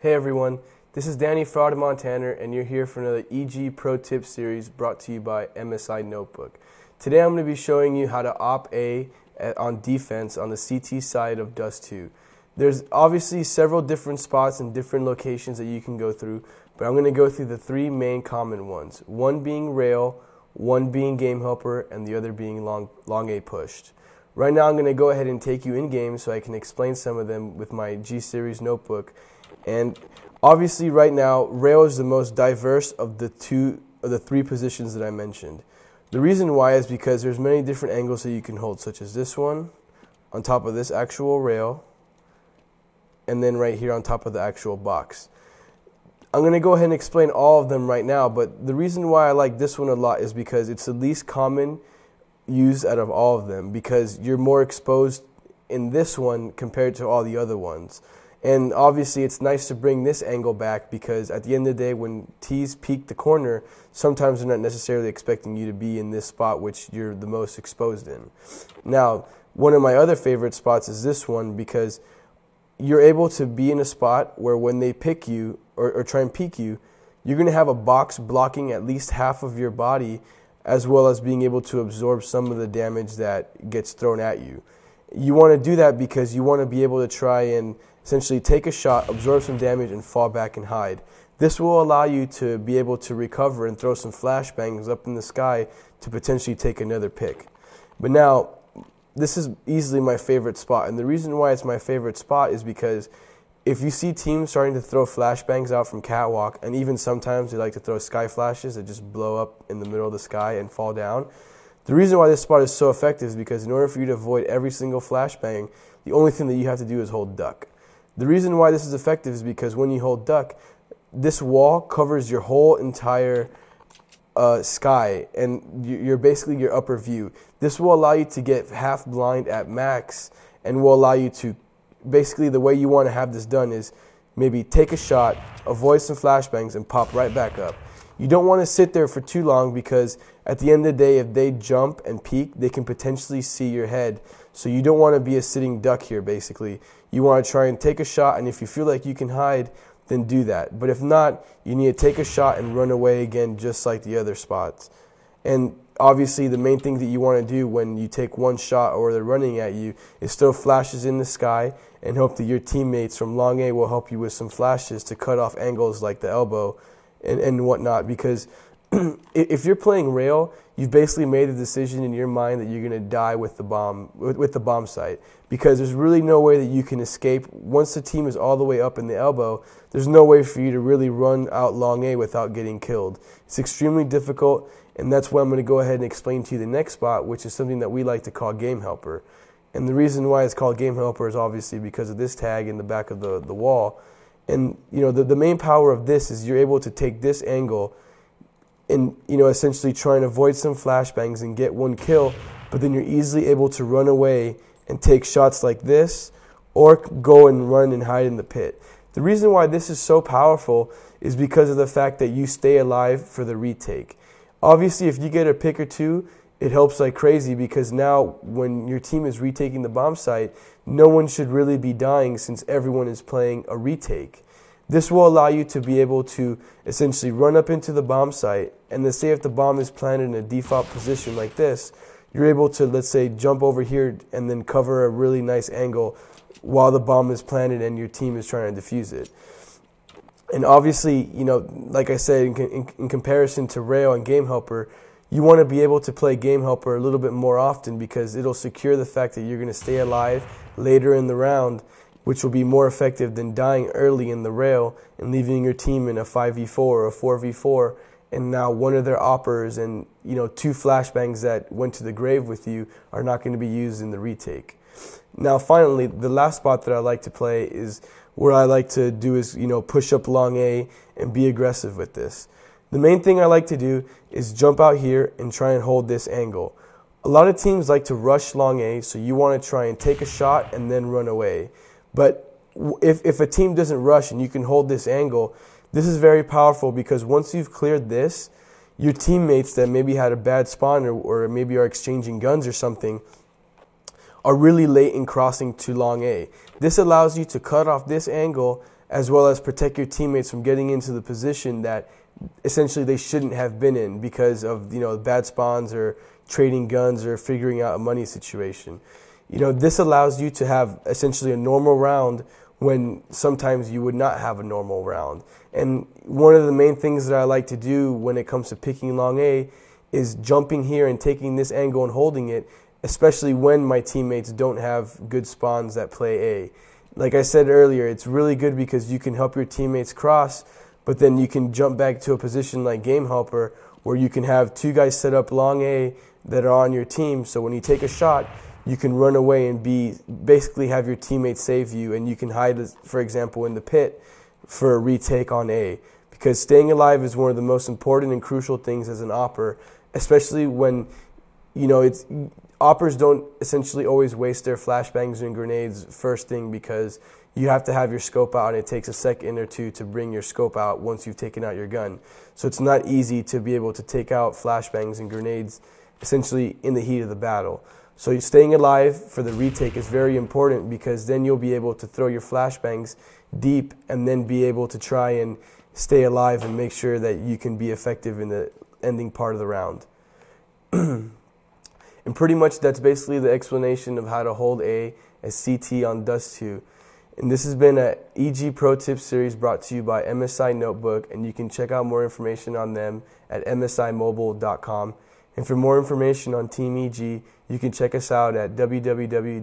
Hey everyone, this is Danny fRoD Montaner, and you're here for another EG Pro Tip series brought to you by MSI Notebook. Today I'm going to be showing you how to op A on defense on the CT side of Dust 2. There's obviously several different spots and different locations that you can go through, but I'm going to go through the three main common ones. One being rail, one being game helper, and the other being long A pushed. Right now I'm going to go ahead and take you in game so I can explain some of them with my G series notebook. And obviously right now, rail is the most diverse of the three positions that I mentioned. The reason why is because there's many different angles that you can hold, such as this one on top of this actual rail, and then right here on top of the actual box. I'm going to go ahead and explain all of them right now, but the reason why I like this one a lot is because it's the least common used out of all of them, because you're more exposed in this one compared to all the other ones. And obviously it's nice to bring this angle back, because at the end of the day, when T's peek the corner, sometimes they're not necessarily expecting you to be in this spot which you're the most exposed in. Now, one of my other favorite spots is this one, because you're able to be in a spot where when they pick you or try and peek you, you're going to have a box blocking at least half of your body, as well as being able to absorb some of the damage that gets thrown at you. You want to do that because you want to be able to try and essentially take a shot, absorb some damage, and fall back and hide. This will allow you to be able to recover and throw some flashbangs up in the sky to potentially take another pick. But now, this is easily my favorite spot, and the reason why it's my favorite spot is because if you see teams starting to throw flashbangs out from catwalk, and even sometimes they like to throw sky flashes that just blow up in the middle of the sky and fall down, the reason why this spot is so effective is because in order for you to avoid every single flashbang, the only thing that you have to do is hold duck. The reason why this is effective is because when you hold duck, this wall covers your whole entire sky, and you're basically your upper view. This will allow you to get half blind at max, and will allow you to, basically the way you want to have this done is maybe take a shot, avoid some flashbangs, and pop right back up. You don't want to sit there for too long, because at the end of the day, if they jump and peek, they can potentially see your head. So you don't want to be a sitting duck here, basically. You want to try and take a shot, and if you feel like you can hide, then do that. But if not, you need to take a shot and run away again, just like the other spots. And obviously the main thing that you want to do when you take one shot or they're running at you is throw flashes in the sky and hope that your teammates from long A will help you with some flashes to cut off angles like the elbow and whatnot. Because if you're playing rail, you've basically made a decision in your mind that you're going to die with the bomb site, because there's really no way that you can escape. Once the team is all the way up in the elbow, there's no way for you to really run out long A without getting killed. It's extremely difficult, and that's why I'm going to go ahead and explain to you the next spot, which is something that we like to call game helper. And the reason why it's called game helper is obviously because of this tag in the back of the wall. And you know, the main power of this is you're able to take this angle and, you know, essentially try and avoid some flashbangs and get one kill, but then you're easily able to run away and take shots like this, or go and run and hide in the pit. The reason why this is so powerful is because of the fact that you stay alive for the retake. Obviously, if you get a pick or two, it helps like crazy, because now when your team is retaking the bomb site, no one should really be dying, since everyone is playing a retake. This will allow you to be able to essentially run up into the bomb site, and then say if the bomb is planted in a default position like this, you're able to, let's say, jump over here and then cover a really nice angle while the bomb is planted and your team is trying to defuse it. And obviously, you know, like I said, in comparison to rail and game helper, you want to be able to play game helper a little bit more often, because it'll secure the fact that you're going to stay alive later in the round, which will be more effective than dying early in the rail and leaving your team in a 5v4 or a 4v4, and now one of their oppers and, you know, two flashbangs that went to the grave with you are not going to be used in the retake. Now finally, the last spot that I like to play is where I like to do is, you know, push up long A and be aggressive with this. The main thing I like to do is jump out here and try and hold this angle. A lot of teams like to rush long A, so you want to try and take a shot and then run away. But if a team doesn't rush and you can hold this angle, this is very powerful, because once you've cleared this, your teammates that maybe had a bad spawn or maybe are exchanging guns or something are really late in crossing to long A. This allows you to cut off this angle as well as protect your teammates from getting into the position that essentially they shouldn't have been in because of bad spawns or trading guns or figuring out a money situation. This allows you to have essentially a normal round when sometimes you would not have a normal round. And one of the main things that I like to do when it comes to picking long A is jumping here and taking this angle and holding it, especially when my teammates don't have good spawns that play A. Like I said earlier, it's really good because you can help your teammates cross, but then you can jump back to a position like Game Helper where you can have two guys set up long A that are on your team, so when you take a shot, you can run away and basically have your teammates save you, and you can hide, for example, in the pit for a retake on A. Because staying alive is one of the most important and crucial things as an opper, especially when, oppers don't essentially always waste their flashbangs and grenades first thing because you have to have your scope out and it takes a second or two to bring your scope out once you've taken out your gun. So it's not easy to be able to take out flashbangs and grenades essentially in the heat of the battle. So staying alive for the retake is very important because then you'll be able to throw your flashbangs deep and then be able to try and stay alive and make sure that you can be effective in the ending part of the round. And pretty much that's basically the explanation of how to hold A as CT on Dust 2. And this has been an EG Pro Tips series brought to you by MSI Notebook, and you can check out more information on them at msimobile.com. And for more information on Team EG, you can check us out at www.myeg.net.